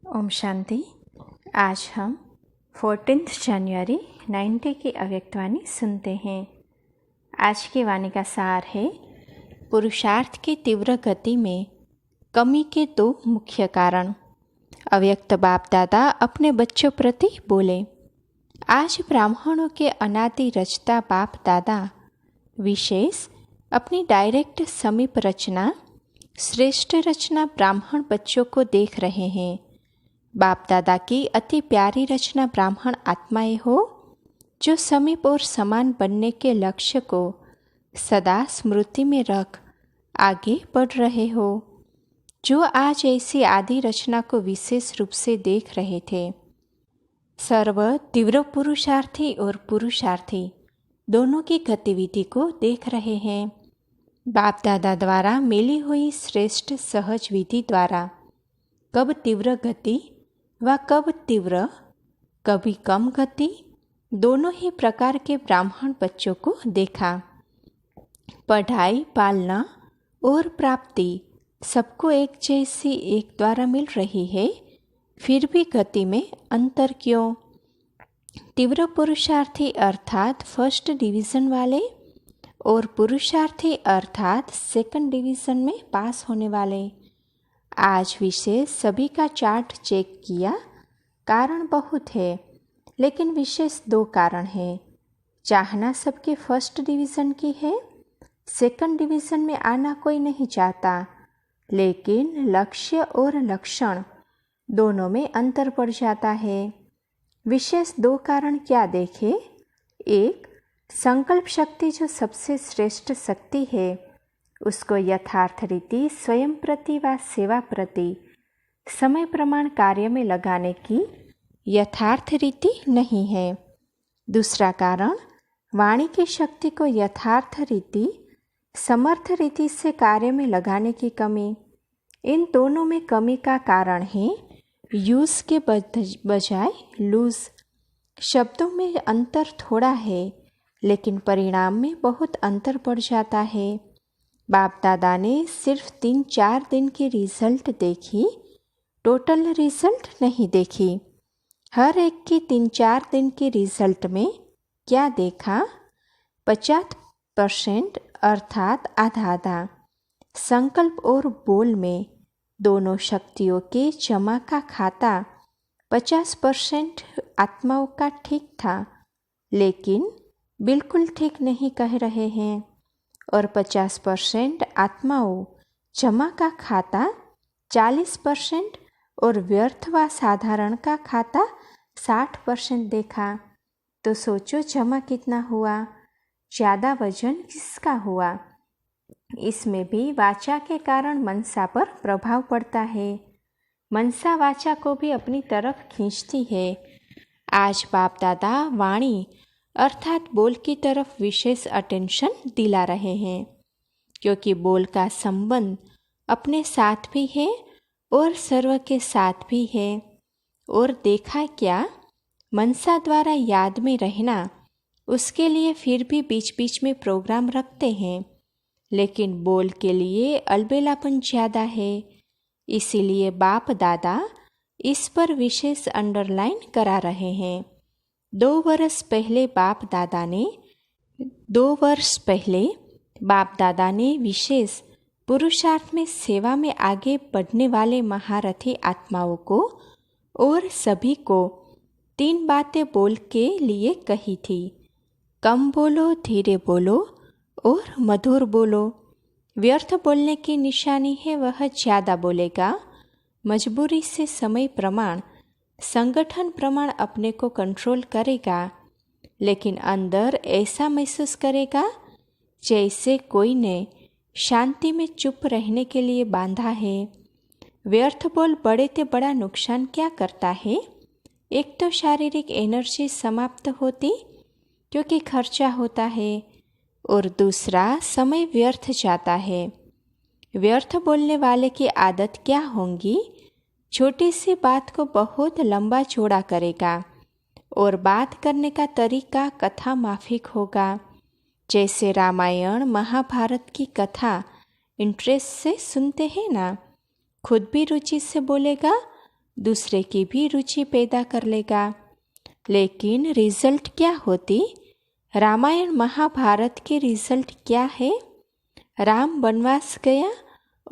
ओम शांति। आज हम 14 जनवरी 90 की अव्यक्तवाणी सुनते हैं। आज की वाणी का सार है, पुरुषार्थ की तीव्र गति में कमी के दो मुख्य कारण। अव्यक्त बाप दादा अपने बच्चों प्रति बोले। आज ब्राह्मणों के अनादि रचता बाप दादा विशेष अपनी डायरेक्ट समीप रचना, श्रेष्ठ रचना ब्राह्मण बच्चों को देख रहे हैं। बाप दादा की अति प्यारी रचना ब्राह्मण आत्माएं हो, जो समीप और समान बनने के लक्ष्य को सदा स्मृति में रख आगे बढ़ रहे हो, जो आज ऐसी आदि रचना को विशेष रूप से देख रहे थे। सर्व तीव्र पुरुषार्थी और पुरुषार्थी दोनों की गतिविधि को देख रहे हैं। बाप दादा द्वारा मिली हुई श्रेष्ठ सहज विधि द्वारा कब तीव्र गति व कब तीव्र, कभी कम गति, दोनों ही प्रकार के ब्राह्मण बच्चों को देखा। पढ़ाई, पालना और प्राप्ति सबको एक जैसी एक द्वारा मिल रही है, फिर भी गति में अंतर क्यों? तीव्र पुरुषार्थी अर्थात फर्स्ट डिवीज़न वाले और पुरुषार्थी अर्थात सेकंड डिवीज़न में पास होने वाले। आज विशेष सभी का चार्ट चेक किया। कारण बहुत है, लेकिन विशेष दो कारण है। चाहना सबके फर्स्ट डिवीज़न की है, सेकंड डिवीज़न में आना कोई नहीं चाहता, लेकिन लक्ष्य और लक्षण दोनों में अंतर पड़ जाता है। विशेष दो कारण क्या देखे? एक, संकल्प शक्ति जो सबसे श्रेष्ठ शक्ति है, उसको यथार्थ रीति स्वयं प्रति व सेवा प्रति समय प्रमाण कार्य में लगाने की यथार्थ रीति नहीं है। दूसरा कारण, वाणी की शक्ति को यथार्थ रीति समर्थ रीति से कार्य में लगाने की कमी। इन दोनों में कमी का कारण है यूज के बजाय लूज। शब्दों में अंतर थोड़ा है, लेकिन परिणाम में बहुत अंतर पड़ जाता है। बाप दादा ने सिर्फ 3-4 दिन की रिजल्ट देखी, टोटल रिजल्ट नहीं देखी। हर एक की 3-4 दिन की रिजल्ट में क्या देखा? 50% अर्थात आधा आधा। संकल्प और बोल में दोनों शक्तियों के जमा का खाता 50% आत्माओं का ठीक था, लेकिन बिल्कुल ठीक नहीं कह रहे हैं, और 50% आत्माओं जमा का खाता 40% और व्यर्थ व साधारण का खाता 60% देखा। तो सोचो जमा कितना हुआ? ज़्यादा वजन किसका हुआ? इसमें भी वाचा के कारण मनसा पर प्रभाव पड़ता है। मनसा वाचा को भी अपनी तरफ खींचती है। आज बाप दादा वाणी अर्थात बोल की तरफ विशेष अटेंशन दिला रहे हैं, क्योंकि बोल का संबंध अपने साथ भी है और सर्व के साथ भी है। और देखा क्या? मनसा द्वारा याद में रहना, उसके लिए फिर भी बीच बीच में प्रोग्राम रखते हैं, लेकिन बोल के लिए अलबेलापन ज़्यादा है। इसीलिए बाप दादा इस पर विशेष अंडरलाइन करा रहे हैं। 2 वर्ष पहले बाप दादा ने विशेष पुरुषार्थ में सेवा में आगे बढ़ने वाले महारथी आत्माओं को और सभी को 3 बातें बोल के लिए कही थी। कम बोलो, धीरे बोलो और मधुर बोलो। व्यर्थ बोलने की निशानी है वह ज़्यादा बोलेगा, मजबूरी से समय प्रमाण, संगठन प्रमाण अपने को कंट्रोल करेगा, लेकिन अंदर ऐसा महसूस करेगा जैसे कोई ने शांति में चुप रहने के लिए बांधा है। व्यर्थ बोल बड़े से बड़ा नुकसान क्या करता है? एक तो शारीरिक एनर्जी समाप्त होती, क्योंकि खर्चा होता है, और दूसरा समय व्यर्थ जाता है। व्यर्थ बोलने वाले की आदत क्या होंगी? छोटी सी बात को बहुत लंबा चौड़ा करेगा और बात करने का तरीका कथा माफिक होगा। जैसे रामायण महाभारत की कथा इंटरेस्ट से सुनते हैं ना, खुद भी रुचि से बोलेगा, दूसरे की भी रुचि पैदा कर लेगा। लेकिन रिजल्ट क्या होती? रामायण महाभारत के रिजल्ट क्या है? राम वनवास गया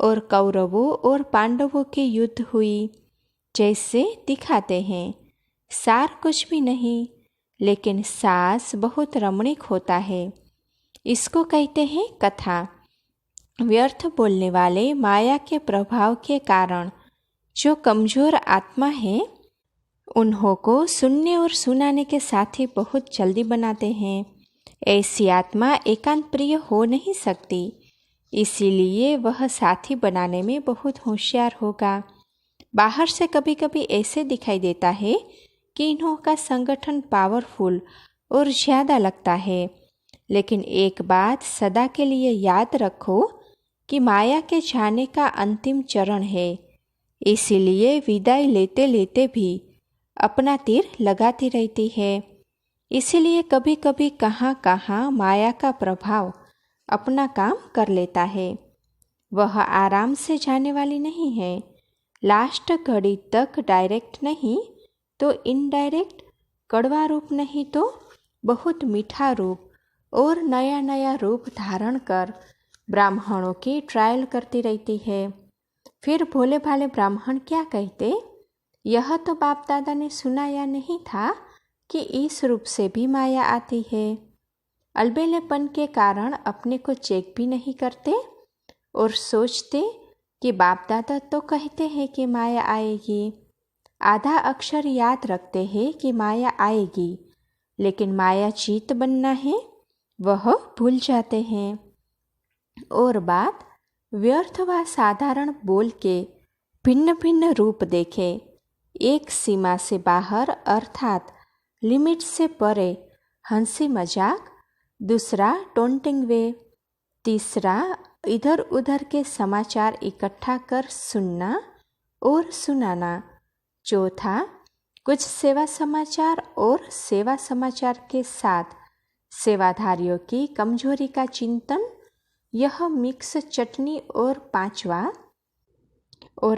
और कौरवों और पांडवों की युद्ध हुई। जैसे दिखाते हैं, सार कुछ भी नहीं, लेकिन सास बहुत रमणीक होता है। इसको कहते हैं कथा। व्यर्थ बोलने वाले माया के प्रभाव के कारण जो कमजोर आत्मा है, उन्हों को सुनने और सुनाने के साथी बहुत जल्दी बनाते हैं। ऐसी आत्मा एकांत प्रिय हो नहीं सकती, इसीलिए वह साथी बनाने में बहुत होशियार होगा। बाहर से कभी कभी ऐसे दिखाई देता है कि इन्हों का संगठन पावरफुल और ज़्यादा लगता है, लेकिन एक बात सदा के लिए याद रखो कि माया के जाने का अंतिम चरण है। इसीलिए विदाई लेते लेते भी अपना तीर लगाती रहती है। इसीलिए कभी कभी कहाँ कहाँ माया का प्रभाव अपना काम कर लेता है। वह आराम से जाने वाली नहीं है। लास्ट घड़ी तक डायरेक्ट नहीं तो इनडायरेक्ट, कड़वा रूप नहीं तो बहुत मीठा रूप और नया नया रूप धारण कर ब्राह्मणों की ट्रायल करती रहती है। फिर भोले भाले ब्राह्मण क्या कहते? यह तो बाप दादा ने सुनाया नहीं था कि इस रूप से भी माया आती है। अलबेलेपन के कारण अपने को चेक भी नहीं करते और सोचते कि बाप दादा तो कहते हैं कि माया आएगी। आधा अक्षर याद रखते हैं कि माया आएगी, लेकिन माया चीत बनना है वह भूल जाते हैं। और बात व्यर्थ व साधारण बोल के भिन्न भिन्न रूप देखे। एक सीमा से बाहर अर्थात लिमिट से परे हंसी मजाक, दूसरा टोंटिंग वे, तीसरा इधर उधर के समाचार इकट्ठा कर सुनना और सुनाना, चौथा कुछ सेवा समाचार और सेवा समाचार के साथ सेवाधारियों की कमजोरी का चिंतन, यह मिक्स चटनी, और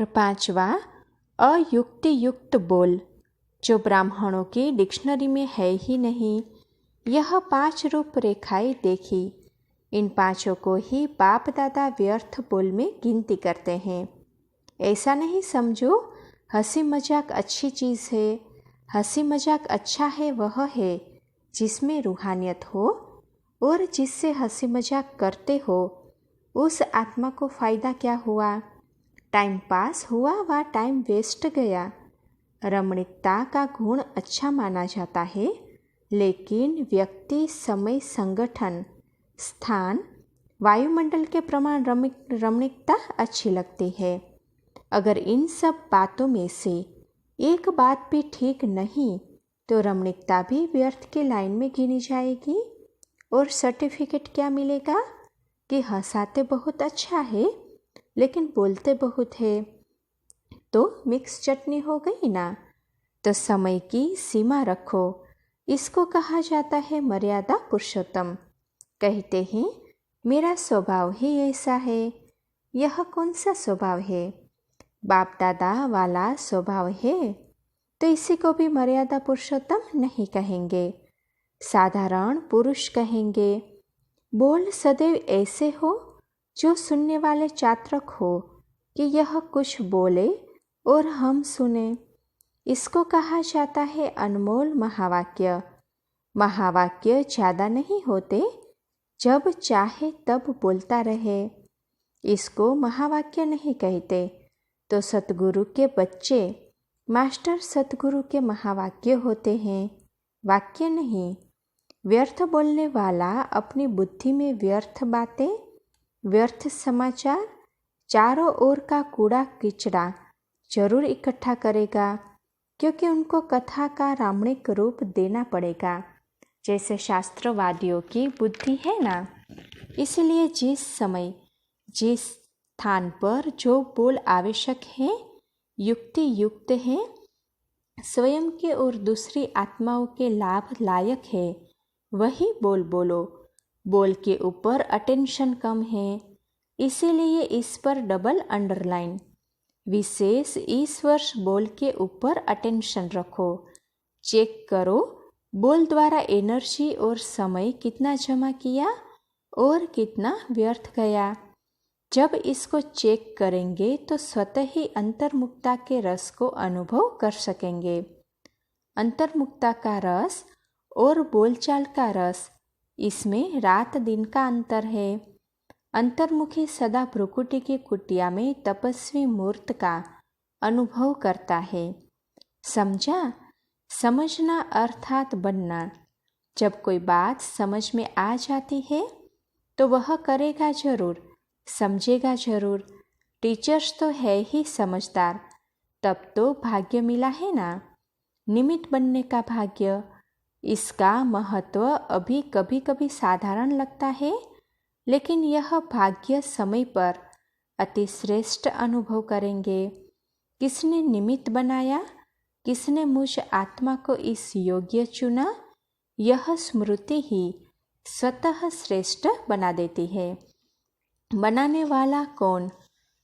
पांचवा अयुक्ति युक्त बोल जो ब्राह्मणों की डिक्शनरी में है ही नहीं। यह 5 रूपरेखाएं देखी। इन पांचों को ही बाप दादा व्यर्थ बोल में गिनती करते हैं। ऐसा नहीं समझो हंसी मजाक अच्छी चीज़ है। हंसी मजाक अच्छा है वह है जिसमें रूहानियत हो, और जिससे हंसी मजाक करते हो उस आत्मा को फ़ायदा क्या हुआ? टाइम पास हुआ व टाइम वेस्ट गया। रमणीकता का गुण अच्छा माना जाता है, लेकिन व्यक्ति, समय, संगठन, स्थान, वायुमंडल के प्रमाण रमणीकता अच्छी लगती है। अगर इन सब बातों में से एक बात भी ठीक नहीं तो रमणीकता भी व्यर्थ के लाइन में गिनी जाएगी। और सर्टिफिकेट क्या मिलेगा कि हंसाते बहुत अच्छा है लेकिन बोलते बहुत है, तो मिक्स चटनी हो गई ना। तो समय की सीमा रखो। इसको कहा जाता है मर्यादा पुरुषोत्तम। कहते हैं मेरा स्वभाव ही ऐसा है। यह कौन सा स्वभाव है? बाप दादा वाला स्वभाव है, तो इसी को भी मर्यादा पुरुषोत्तम नहीं कहेंगे, साधारण पुरुष कहेंगे। बोल सदैव ऐसे हो जो सुनने वाले चातक हो कि यह कुछ बोले और हम सुने। इसको कहा जाता है अनमोल महावाक्य। महावाक्य ज़्यादा नहीं होते, जब चाहे तब बोलता रहे। इसको महावाक्य नहीं कहते। तो सतगुरु के बच्चे मास्टर सतगुरु के महावाक्य होते हैं, वाक्य नहीं। व्यर्थ बोलने वाला अपनी बुद्धि में व्यर्थ बातें, व्यर्थ समाचार, चारों ओर का कूड़ा किचड़ा जरूर इकट्ठा करेगा, क्योंकि उनको कथा का रामणिक रूप देना पड़ेगा, जैसे शास्त्रवादियों की बुद्धि है ना। इसलिए जिस समय जिस स्थान पर जो बोल आवश्यक है, युक्ति युक्त है, स्वयं के और दूसरी आत्माओं के लाभ लायक है, वही बोल बोलो। बोल के ऊपर अटेंशन कम है, इसीलिए इस पर डबल अंडरलाइन। विशेष इस वर्ष बोल के ऊपर अटेंशन रखो। चेक करो बोल द्वारा एनर्जी और समय कितना जमा किया और कितना व्यर्थ गया। जब इसको चेक करेंगे तो स्वतः ही अंतर्मुक्ता के रस को अनुभव कर सकेंगे। अंतर्मुक्ता का रस और बोलचाल का रस, इसमें रात दिन का अंतर है। अंतर्मुखी सदा भ्रुकुटी की कुटिया में तपस्वी मूर्त का अनुभव करता है। समझा? समझना अर्थात बनना। जब कोई बात समझ में आ जाती है तो वह करेगा जरूर, समझेगा जरूर। टीचर्स तो है ही समझदार, तब तो भाग्य मिला है ना, निमित्त बनने का भाग्य। इसका महत्व अभी कभी कभी साधारण लगता है, लेकिन यह भाग्य समय पर अति श्रेष्ठ अनुभव करेंगे। किसने निमित्त बनाया, किसने मुझ आत्मा को इस योग्य चुना, यह स्मृति ही स्वतः श्रेष्ठ बना देती है। बनाने वाला कौन?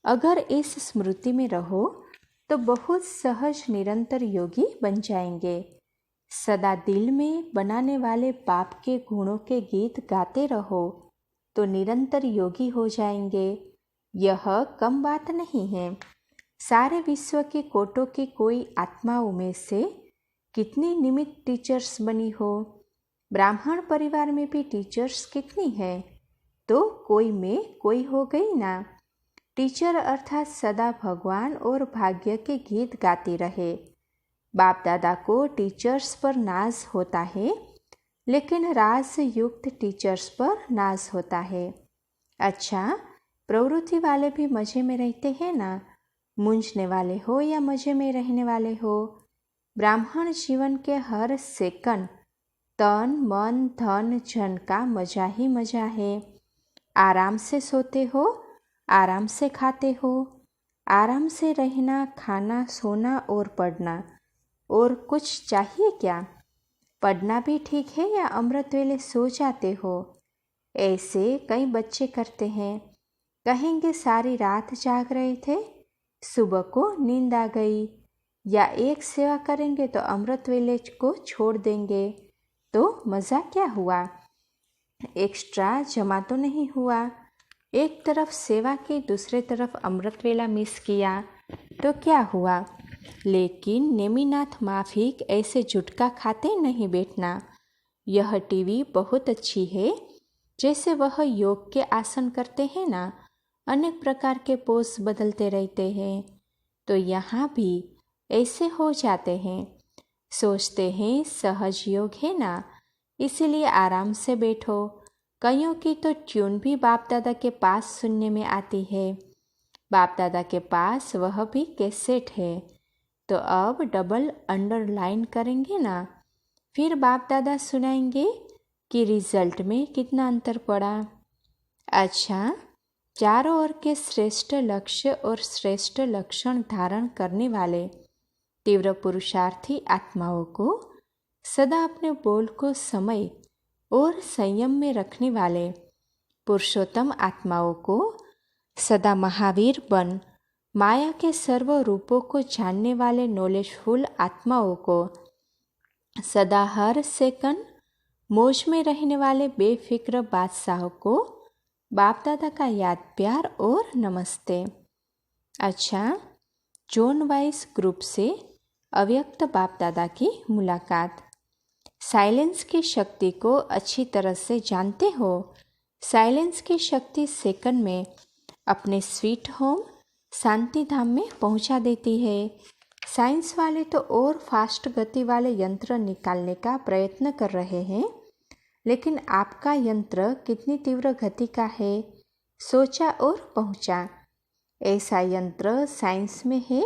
अगर इस स्मृति में रहो तो बहुत सहज निरंतर योगी बन जाएंगे। सदा दिल में बनाने वाले पाप के गुणों के गीत गाते रहो तो निरंतर योगी हो जाएंगे। यह कम बात नहीं है। सारे विश्व के कोटों की कोई आत्माओं में से कितनी निमित्त टीचर्स बनी हो। ब्राह्मण परिवार में भी टीचर्स कितनी है, तो कोई में कोई हो गई ना। टीचर अर्थात सदा भगवान और भाग्य के गीत गाती रहे। बाप दादा को टीचर्स पर नाज होता है, लेकिन राज युक्त टीचर्स पर नाज होता है। अच्छा, प्रवृत्ति वाले भी मज़े में रहते हैं ना, मूंझने वाले हो या मज़े में रहने वाले हो। ब्राह्मण जीवन के हर सेकंड तन मन धन जन का मजा ही मजा है। आराम से सोते हो, आराम से खाते हो, आराम से रहना, खाना, सोना और पढ़ना, और कुछ चाहिए क्या? पढ़ना भी ठीक है या अमृत वेले सो जाते हो? ऐसे कई बच्चे करते हैं। कहेंगे सारी रात जाग रहे थे, सुबह को नींद आ गई। या एक सेवा करेंगे तो अमृत वेले को छोड़ देंगे, तो मज़ा क्या हुआ? एक्स्ट्रा जमा तो नहीं हुआ। एक तरफ सेवा की, दूसरे तरफ अमृत वेला मिस किया तो क्या हुआ? लेकिन नेमीनाथ माफिक ऐसे जुटका खाते नहीं बैठना। यह टीवी बहुत अच्छी है। जैसे वह योग के आसन करते हैं ना, अनेक प्रकार के पोज बदलते रहते हैं, तो यहाँ भी ऐसे हो जाते हैं। सोचते हैं सहज योग है ना, इसीलिए आराम से बैठो। कईयों की तो ट्यून भी बाप दादा के पास सुनने में आती है। बाप दादा के पास वह भी कैसेट है, तो अब डबल अंडरलाइन करेंगे ना, फिर बाप दादा सुनाएंगे कि रिजल्ट में कितना अंतर पड़ा। अच्छा, चारों ओर के श्रेष्ठ लक्ष्य और श्रेष्ठ लक्षण धारण करने वाले तीव्र पुरुषार्थी आत्माओं को, सदा अपने बोल को समय और संयम में रखने वाले पुरुषोत्तम आत्माओं को, सदा महावीर बन माया के सर्व रूपों को जानने वाले नॉलेजफुल आत्माओं को, सदा हर सेकंड मौज में रहने वाले बेफिक्र बादशाह को बाप दादा का याद प्यार और नमस्ते। अच्छा, जोन वाइज ग्रुप से अव्यक्त बाप दादा की मुलाकात। साइलेंस की शक्ति को अच्छी तरह से जानते हो। साइलेंस की शक्ति सेकंड में अपने स्वीट होम शांति धाम में पहुंचा देती है। साइंस वाले तो और फास्ट गति वाले यंत्र निकालने का प्रयत्न कर रहे हैं, लेकिन आपका यंत्र कितनी तीव्र गति का है, सोचा और पहुंचा। ऐसा यंत्र साइंस में है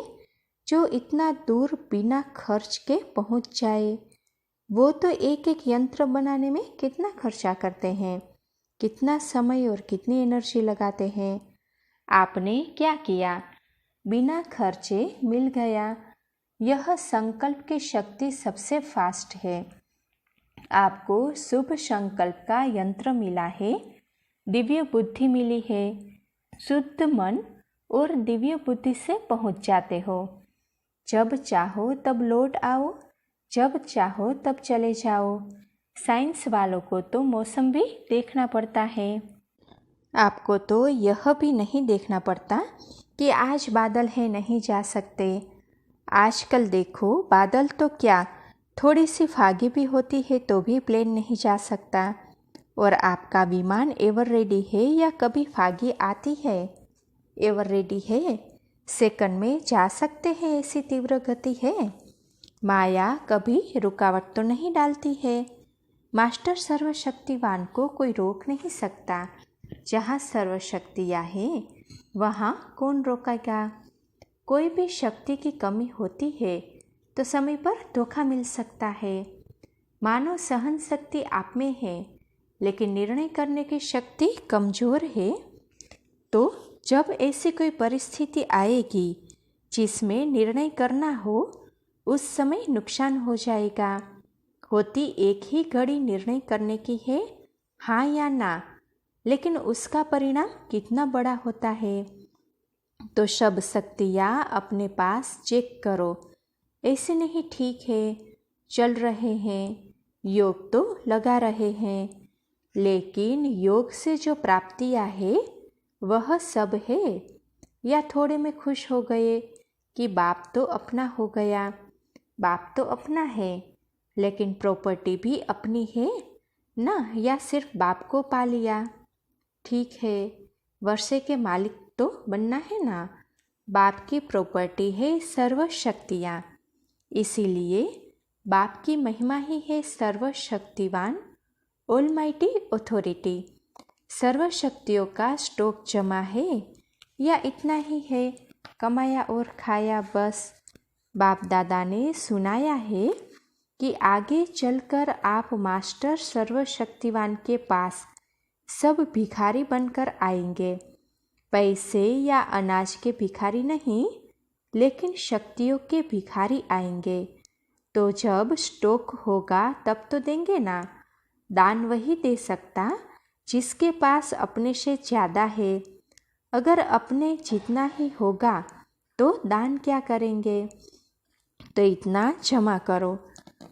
जो इतना दूर बिना खर्च के पहुंच जाए। वो तो एक एक यंत्र बनाने में कितना खर्चा करते हैं, कितना समय और कितनी एनर्जी लगाते हैं। आपने क्या किया? बिना खर्चे मिल गया। यह संकल्प की शक्ति सबसे फास्ट है। आपको शुभ संकल्प का यंत्र मिला है, दिव्य बुद्धि मिली है, शुद्ध मन और दिव्य बुद्धि से पहुंच जाते हो। जब चाहो तब लौट आओ, जब चाहो तब चले जाओ। साइंस वालों को तो मौसम भी देखना पड़ता है, आपको तो यह भी नहीं देखना पड़ता कि आज बादल है, नहीं जा सकते। आजकल देखो, बादल तो क्या, थोड़ी सी फागी भी होती है तो भी प्लेन नहीं जा सकता। और आपका विमान एवर रेडी है या कभी फागी आती है? एवर रेडी है, सेकंड में जा सकते हैं, ऐसी तीव्र गति है। माया कभी रुकावट तो नहीं डालती है। मास्टर सर्वशक्तिवान को कोई रोक नहीं सकता। जहाँ सर्वशक्तियाँ हैं वहाँ कौन रोकेगा? कोई भी शक्ति की कमी होती है तो समय पर धोखा मिल सकता है। मानो सहन शक्ति आप में है लेकिन निर्णय करने की शक्ति कमज़ोर है। तो जब ऐसी कोई परिस्थिति आएगी जिसमें निर्णय करना हो, उस समय नुकसान हो जाएगा। होती एक ही घड़ी निर्णय करने की है, हाँ या ना, लेकिन उसका परिणाम कितना बड़ा होता है। तो सब शक्तियाँ अपने पास चेक करो। ऐसे नहीं ठीक है, चल रहे हैं, योग तो लगा रहे हैं, लेकिन योग से जो प्राप्तियाँ है वह सब है। या थोड़े में खुश हो गए कि बाप तो अपना हो गया। बाप तो अपना है लेकिन प्रॉपर्टी भी अपनी है ना, या सिर्फ बाप को पा लिया। ठीक है, वर्षे के मालिक तो बनना है ना। बाप की प्रॉपर्टी है सर्वशक्तियाँ, इसीलिए बाप की महिमा ही है सर्वशक्तिवान, ऑलमाइटी अथॉरिटी। सर्वशक्तियों का स्टॉक जमा है या इतना ही है, कमाया और खाया बस? बाप दादा ने सुनाया है कि आगे चलकर आप मास्टर सर्वशक्तिवान के पास सब भिखारी बनकर आएंगे। पैसे या अनाज के भिखारी नहीं, लेकिन शक्तियों के भिखारी आएंगे। तो जब स्टॉक होगा तब तो देंगे ना। दान वही दे सकता जिसके पास अपने से ज़्यादा है। अगर अपने जितना ही होगा तो दान क्या करेंगे? तो इतना जमा करो।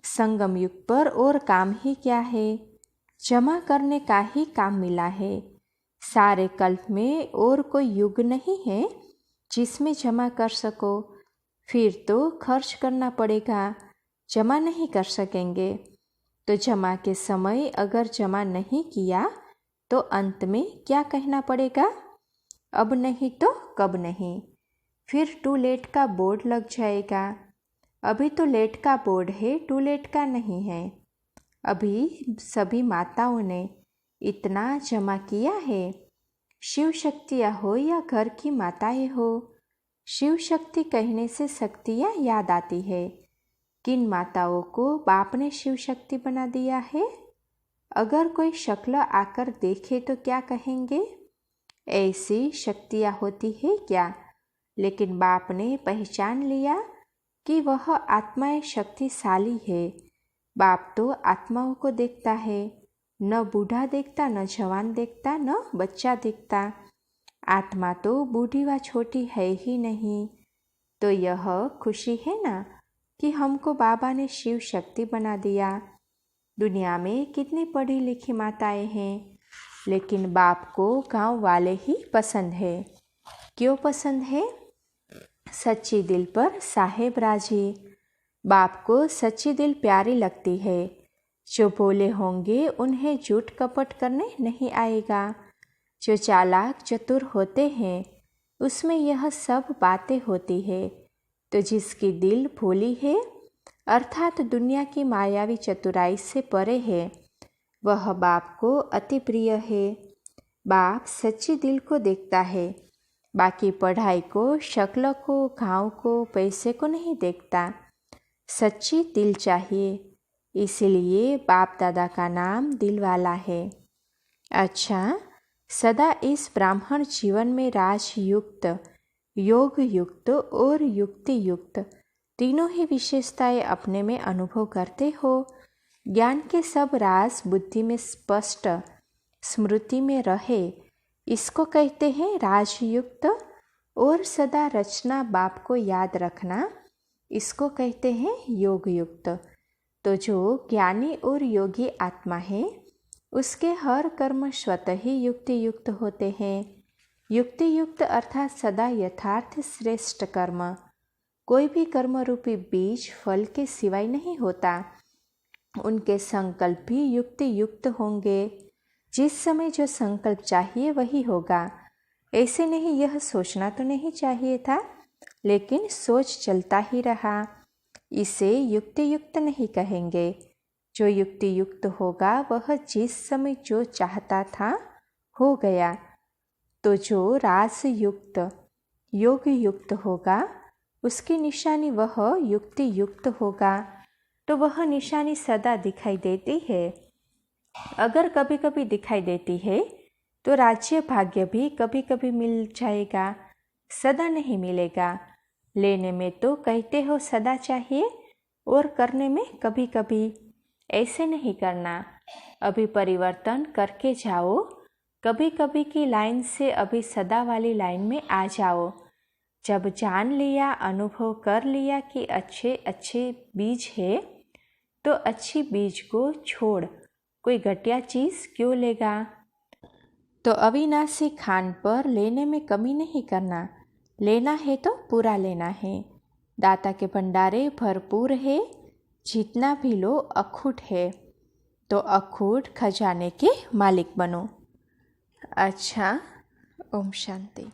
संगम युग पर और काम ही क्या है? जमा करने का ही काम मिला है। सारे कल्प में और कोई युग नहीं है जिसमें जमा कर सको। फिर तो खर्च करना पड़ेगा, जमा नहीं कर सकेंगे। तो जमा के समय अगर जमा नहीं किया तो अंत में क्या कहना पड़ेगा? अब नहीं तो कब नहीं। फिर टू लेट का बोर्ड लग जाएगा। अभी तो लेट का बोर्ड है, टू लेट का नहीं है। अभी सभी माताओं ने इतना जमा किया है। शिव शक्तियाँ हो या घर की माताएं हो, शिव शक्ति कहने से शक्तियाँ याद आती है। किन माताओं को बाप ने शिव शक्ति बना दिया है? अगर कोई शक्ल आकर देखे तो क्या कहेंगे? ऐसी शक्तियाँ होती है क्या? लेकिन बाप ने पहचान लिया कि वह आत्माएं शक्तिशाली है। बाप तो आत्माओं को देखता है, न बूढ़ा देखता, न जवान देखता, न बच्चा देखता। आत्मा तो बूढ़ी व छोटी है ही नहीं। तो यह खुशी है ना कि हमको बाबा ने शिव शक्ति बना दिया। दुनिया में कितनी पढ़ी लिखी माताएं हैं, लेकिन बाप को गांव वाले ही पसंद है। क्यों पसंद है? सच्ची दिल पर साहेब राजी। बाप को सच्ची दिल प्यारी लगती है। जो बोले होंगे उन्हें झूठ कपट करने नहीं आएगा। जो चालाक चतुर होते हैं उसमें यह सब बातें होती है। तो जिसकी दिल भोली है, अर्थात दुनिया की मायावी चतुराई से परे है, वह बाप को अति प्रिय है। बाप सच्ची दिल को देखता है, बाकी पढ़ाई को, शक्ल को, घाव को, पैसे को नहीं देखता। सच्ची दिल चाहिए, इसीलिए बाप दादा का नाम दिल वाला है। अच्छा, सदा इस ब्राह्मण जीवन में राजयुक्त, योग युक्त और युक्ति युक्त तीनों ही विशेषताएं अपने में अनुभव करते हो। ज्ञान के सब राज बुद्धि में स्पष्ट स्मृति में रहे, इसको कहते हैं राजयुक्त और सदा रचना बाप को याद रखना, इसको कहते हैं योग युक्त। तो जो ज्ञानी और योगी आत्मा है उसके हर कर्म स्वतः ही युक्ति युक्त होते हैं। युक्ति युक्त अर्थात सदा यथार्थ श्रेष्ठ कर्म। कोई भी कर्म रूपी बीज फल के सिवाय नहीं होता। उनके संकल्प भी युक्ति युक्त होंगे। जिस समय जो संकल्प चाहिए वही होगा। ऐसे नहीं यह सोचना तो नहीं चाहिए था, लेकिन सोच चलता ही रहा, इसे युक्ति युक्त नहीं कहेंगे। जो युक्ति युक्त होगा वह जिस समय जो चाहता था हो गया। तो जो राज युक्त योग युक्त होगा उसकी निशानी वह युक्ति युक्त होगा। तो वह निशानी सदा दिखाई देती है। अगर कभी कभी दिखाई देती है तो राज्य भाग्य भी कभी कभी मिल जाएगा, सदा नहीं मिलेगा। लेने में तो कहते हो सदा चाहिए और करने में कभी कभी। ऐसे नहीं करना, अभी परिवर्तन करके जाओ। कभी कभी की लाइन से अभी सदा वाली लाइन में आ जाओ। जब जान लिया, अनुभव कर लिया कि अच्छे अच्छे बीज है, तो अच्छी बीज को छोड़ कोई घटिया चीज़ क्यों लेगा। तो अविनाशी खान पर लेने में कमी नहीं करना। लेना है तो पूरा लेना है। दाता के भंडारे भरपूर है, जितना भी लो अखूट है। तो अखूट खजाने के मालिक बनो। अच्छा, ओम शांति।